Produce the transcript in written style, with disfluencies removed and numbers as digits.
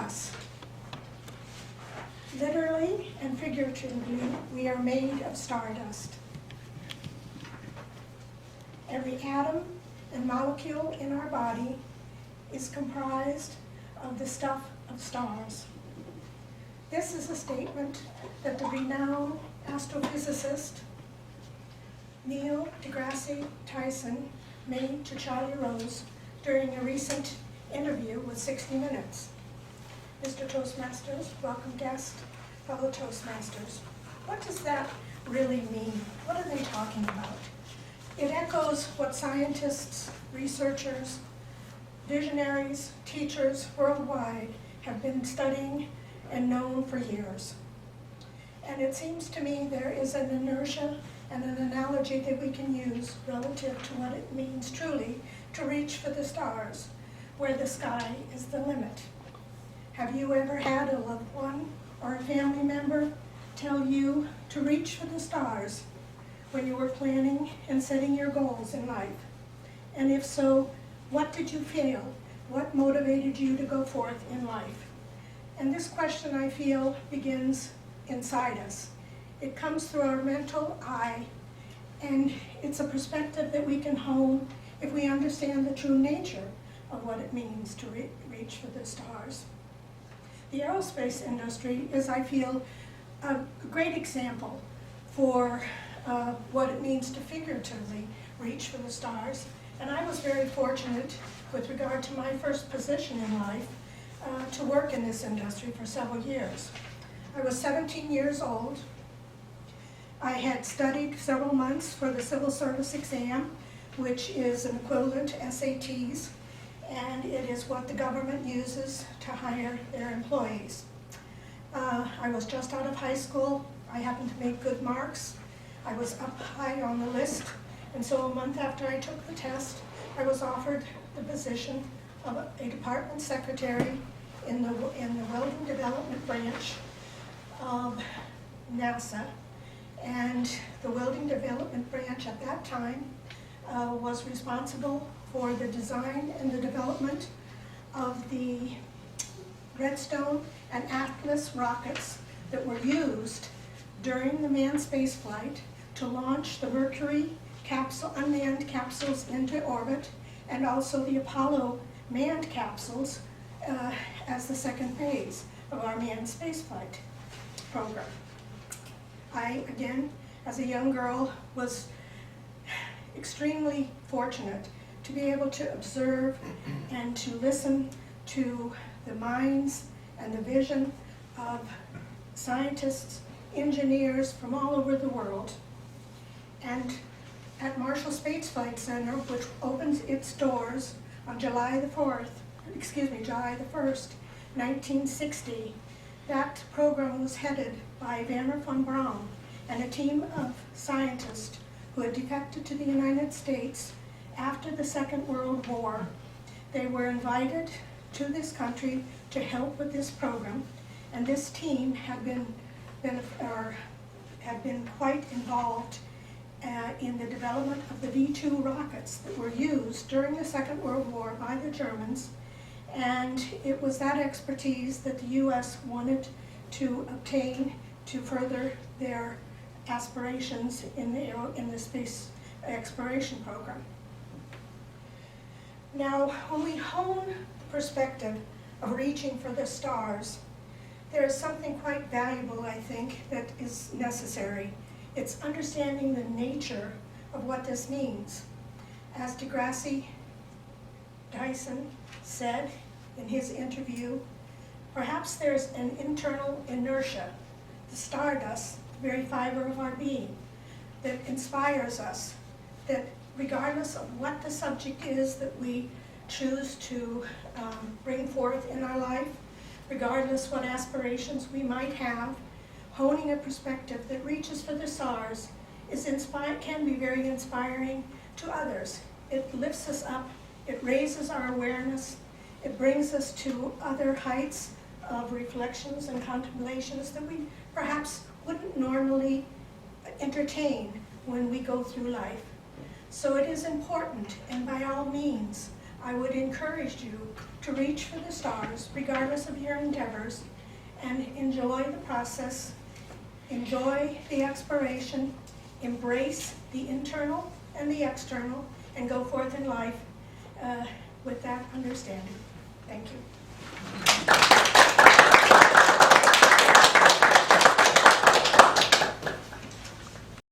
us. Literally and figuratively, we are made of stardust. Every atom and molecule in our body is comprised of the stuff of stars. This is a statement that the renowned astrophysicist Neil deGrasse Tyson made to Charlie Rose during a recent interview with 60 Minutes. Mr. Toastmasters, welcome guest, fellow Toastmasters. What does that really mean? What are they talking about? It echoes what scientists, researchers, visionaries, teachers worldwide have been studying and known for years. And it seems to me there is an inertia and an analogy that we can use relative to what it means truly to reach for the stars, where the sky is the limit. Have you ever had a loved one or a family member tell you to reach for the stars when you were planning and setting your goals in life? And if so, what did you feel? What motivated you to go forth in life? And this question, I feel, begins inside us. It comes through our mental eye, and it's a perspective that we can hone if we understand the true nature of what it means to reach for the stars. The aerospace industry is, I feel, a great example for what it means to figuratively reach for the stars. And I was very fortunate with regard to my first position in life to work in this industry for several years. I was 17 years old. I had studied several months for the civil service exam, which is an equivalent to SATs, and it is what the government uses to hire their employees. I was just out of high school. I happened to make good marks. I was up high on the list, and so a month after I took the test, I was offered the position of a department secretary in the welding development branch of NASA. And the welding development branch at that time was responsible for the design and the development of the Redstone and Atlas rockets that were used during the manned space flight to launch the Mercury unmanned capsules into orbit, and also the Apollo manned capsules as the second phase of our manned spaceflight program. I, again, as a young girl, was extremely fortunate to be able to observe and to listen to the minds and the vision of scientists, engineers from all over the world. And at Marshall Space Flight Center, which opens its doors on July the 1st, 1960, that program was headed by Werner von Braun and a team of scientists who had defected to the United States after the Second World War. They were invited to this country to help with this program, and this team had been quite involved in the development of the V-2 rockets that were used during the Second World War by the Germans. And it was that expertise that the U.S. wanted to obtain to further their aspirations in the space exploration program. Now, when we hone the perspective of reaching for the stars, there is something quite valuable, I think, that is necessary. It's understanding the nature of what this means. As deGrasse Tyson said in his interview, perhaps there's an internal inertia, the stardust, the very fiber of our being, that inspires us, that regardless of what the subject is that we choose to bring forth in our life, regardless what aspirations we might have, honing a perspective that reaches for the stars can be very inspiring to others. It lifts us up, it raises our awareness, it brings us to other heights of reflections and contemplations that we perhaps wouldn't normally entertain when we go through life. So it is important, and by all means, I would encourage you to reach for the stars, regardless of your endeavors, and enjoy the process, enjoy the exploration, embrace the internal and the external, and go forth in life with that understanding. Thank you.